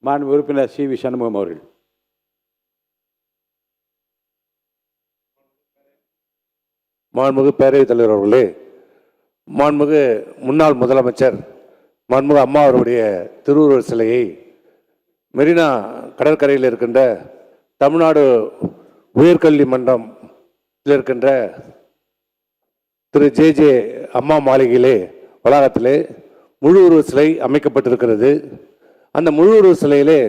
மாண்பு உறுப்பினர் C V Shanmugam அவர்கள். மாண்புமிகு பேரவைத் தலைவர் அவர்களே, மாண்புமிகு முன்னாள் முதலமைச்சர் மாண்புமிகு அம்மா அவருடைய திருவுருவ சிலையை மெரினா கடற்கரையில் இருக்கின்ற தமிழ்நாடு உயர்கல்வி மன்றத்தில் இருக்கின்ற திரு ஜே அம்மா மாளிகையிலே வளாகத்திலே முழு உருவ சிலை அமைக்கப்பட்டிருக்கிறது. அந்த முழு உருவ சிலையிலே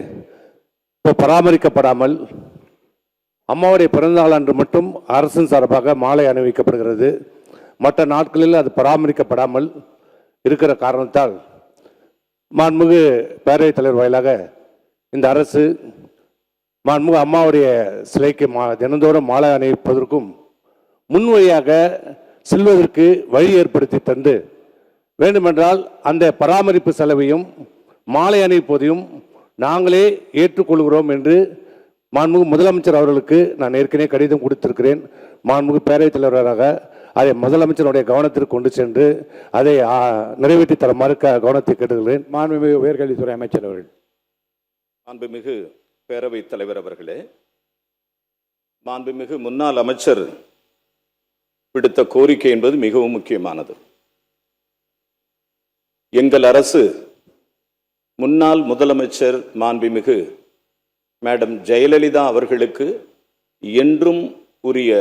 இப்போ பராமரிக்கப்படாமல் அம்மாவுடைய பிறந்தநாள் அன்று மட்டும் அரசின் சார்பாக மாலை அணிவிக்கப்படுகிறது. மற்ற நாட்களில் அது பராமரிக்கப்படாமல் இருக்கிற காரணத்தால் மாண்புமிகு பேரவைத் தலைவர் வாயிலாக இந்த அரசு மாண்புமிகு அம்மாவுடைய சிலைக்கு தினந்தோறும் மாலை அணிவிப்பதற்கும் முன்வழியாக செல்வதற்கு வழி ஏற்படுத்தி தந்து வேண்டுமென்றால் அந்த பராமரிப்பு செலவையும் மாலை அணிவிப்பதையும் நாங்களே ஏற்றுக்கொள்கிறோம் என்று மாண்புமிகு முதலமைச்சர் அவர்களுக்கு நான் ஏற்கனவே கடிதம் கொடுத்திருக்கிறேன். மாண்புமிகு பேரவைத் தலைவராக அதை முதலமைச்சருடைய கவனத்திற்கு கொண்டு சென்று அதை நிறைவேற்றி தருமாறு கவனத்தை கேட்டுக்கிறேன். மாண்புமிகு உயர்கல்வித்துறை அமைச்சர் அவர்கள். மாண்புமிகு பேரவைத் தலைவர் அவர்களே, மாண்புமிகு முன்னாள் அமைச்சர் விடுத்த கோரிக்கை என்பது மிகவும் முக்கியமானது. எங்கள் அரசு முன்னாள் முதலமைச்சர் மாண்புமிகு மேடம் ஜெயலலிதா அவர்களுக்கு என்றும் உரிய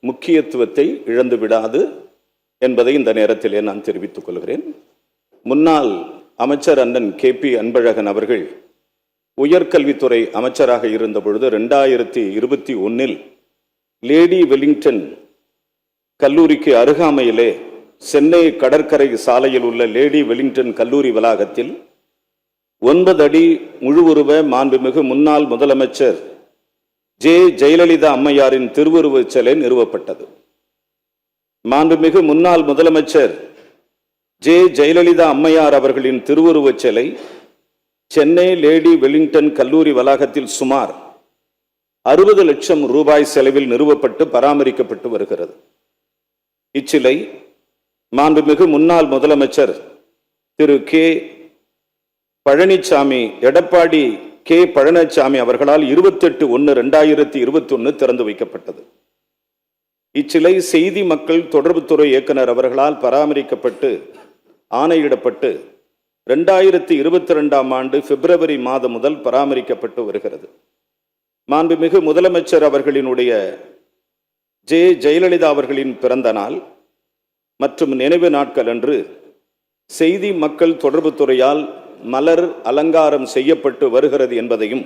முக்கியத்துவத்தை இழந்து விடாது என்பதை இந்த நேரத்திலே நான் தெரிவித்துக் கொள்கிறேன். முன்னாள் அமைச்சர் அண்ணன் KP அன்பழகன் அவர்கள் உயர்கல்வித்துறை அமைச்சராக இருந்த பொழுது 2021 லேடி வெலிங்டன் கல்லூரிக்கு அருகாமையிலே சென்னை கடற்கரை சாலையில் உள்ள லேடி வெலிங்டன் கல்லூரி வளாகத்தில் 9 அடி முழு உருவ மாண்புமிகு முன்னாள் முதலமைச்சர் ஜெயலலிதா அம்மையாரின் திருவுருவச் சிலை நிறுவப்பட்டது. மாண்புமிகு முன்னாள் முதலமைச்சர் ஜெயலலிதா அம்மையார் அவர்களின் திருவுருவச் சிலை சென்னை லேடி வெலிங்டன் கல்லூரி வளாகத்தில் சுமார் 60 லட்சம் ரூபாய் செலவில் நிறுவப்பட்டு பராமரிக்கப்பட்டு வருகிறது. இச்சிலை மாண்புமிகு முன்னாள் முதலமைச்சர் திரு எடப்பாடி பழனிசாமி அவர்களால் 28/1/2021 திறந்து வைக்கப்பட்டது. இச்சிலை செய்தி மக்கள் தொடர்புத்துறை இயக்குனர் அவர்களால் பராமரிக்கப்பட்டு ஆணையிடப்பட்டு 2022 பிப்ரவரி மாதம் முதல் பராமரிக்கப்பட்டு வருகிறது. மாண்புமிகு முதலமைச்சர் அவர்களினுடைய ஜெயலலிதா அவர்களின் பிறந்த நாள் மற்றும் நினைவு நாட்கள் அன்று செய்தி மக்கள் தொடர்புத்துறையால் மலர் அலங்காரம் செய்யப்பட்டு வருகிறது என்பதையும்,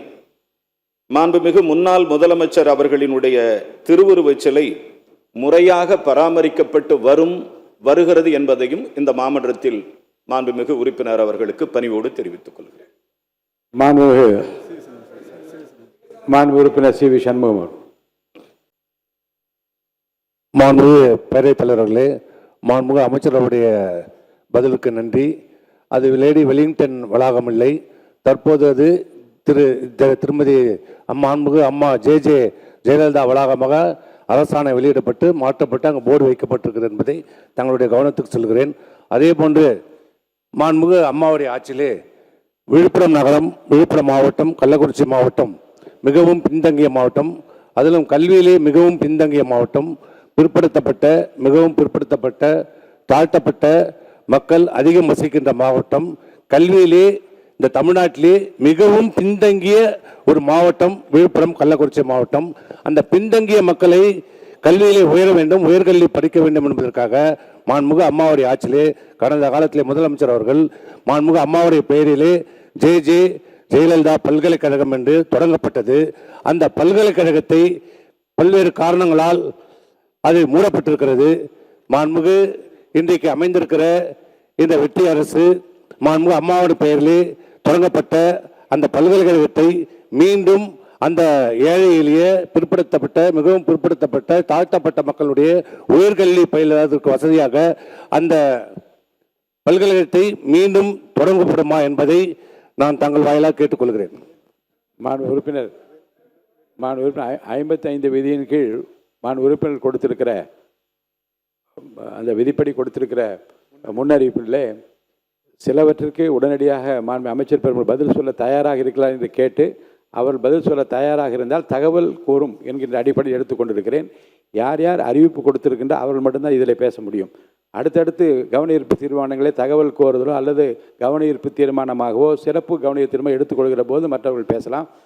மாண்புமிகு முன்னாள் முதலமைச்சர் அவர்களினுடைய திருவுருவச் சிலை முறையாக பராமரிக்கப்பட்டு வருகிறது என்பதையும் இந்த மாமன்றத்தில் மாண்புமிகு உறுப்பினர் அவர்களுக்கு பணிவோடு தெரிவித்துக் கொள்கிறேன். மாண்பு உறுப்பினர் சி வி சண்முகம். மாண்புமிகு பேரவைத் தலைவர்களே, மாண்புமிகு அமைச்சர்களுடைய பதிலுக்கு நன்றி. அது லேடி வெலிங்டன் வளாகம் இல்லை, தற்போது அது திருமதி மாண்புமிகு அம்மா ஜெயலலிதா வளாகமாக அரசாணை வெளியிடப்பட்டு மாற்றப்பட்டு அங்கே போர்டு வைக்கப்பட்டிருக்கிறது என்பதை தங்களுடைய கவனத்துக்கு சொல்கிறேன். அதே போன்று மாண்புமிகு அம்மாவுடைய ஆட்சியிலே விழுப்புரம் நகரம், விழுப்புரம் மாவட்டம், கள்ளக்குறிச்சி மாவட்டம் மிகவும் பின்தங்கிய மாவட்டம், அதிலும் கல்வியிலே மிகவும் பின்தங்கிய மாவட்டம், மிகவும் பிற்படுத்தப்பட்ட தாழ்த்தப்பட்ட மக்கள் அதிகம் வசிக்கின்ற மாவட்டம், கல்வியிலே இந்த தமிழ்நாட்டிலே மிகவும் பின்தங்கிய ஒரு மாவட்டம் விழுப்புரம் கள்ளக்குறிச்சி மாவட்டம். அந்த பின்தங்கிய மக்களை கல்வியிலே உயர வேண்டும், உயர்கல்வி படிக்க வேண்டும் என்பதற்காக மாண்புமிகு அம்மாவுடைய ஆட்சியிலே கடந்த காலத்திலே முதலமைச்சர் அவர்கள் மாண்புமிகு அம்மாவுடைய பெயரிலே ஜெயலலிதா பல்கலைக்கழகம் என்று தொடங்கப்பட்டது. அந்த பல்கலைக்கழகத்தை பல்வேறு காரணங்களால் அது மூடப்பட்டிருக்கிறது. மாண்புமிகு இன்றைக்கு அமைந்திருக்கிற இந்த வெற்றி அரசு மாண்புமிகு அம்மாவுடைய பெயரிலே தொடங்கப்பட்ட அந்த பல்கலைக்கழகத்தை மீண்டும் அந்த ஏழை எளிய மிகவும் பிற்படுத்தப்பட்ட தாழ்த்தப்பட்ட மக்களுடைய உயர்கல்வி பயிலுவதற்கு வசதியாக அந்த பல்கலைக்கழகத்தை மீண்டும் தொடங்கப்படுமா என்பதை நான் தங்கள் வாயிலாக கேட்டுக்கொள்கிறேன். மாண்பு உறுப்பினர் 55 விதியின் கீழ் உறுப்பினர் கொடுத்திருக்கிற அந்த விதிப்படி கொடுத்திருக்கிற முன்னறிவிப்பிலே சிலவற்றிற்கு உடனடியாக மாண்பு அமைச்சர் பெருமாள் பதில் சொல்ல தயாராக இருக்கலாம் என்று கேட்டு அவர் பதில் சொல்ல தயாராக இருந்தால் தகவல் கூறும் என்கின்ற அடிப்படையில் எடுத்துக்கொண்டிருக்கிறேன். யார் யார் அறிவிப்பு கொடுத்திருக்கின்ற அவர்கள் மட்டும்தான் இதில் பேச முடியும். அடுத்தடுத்து கவன ஈர்ப்பு தீர்மானங்களை தகவல் கோருதலோ அல்லது கவன ஈர்ப்பு தீர்மானமாகவோ சிறப்பு கவன ஈர்ப்பு தீர்மானம் எடுத்துக்கொள்கிற போது மற்றவர்கள் பேசலாம்.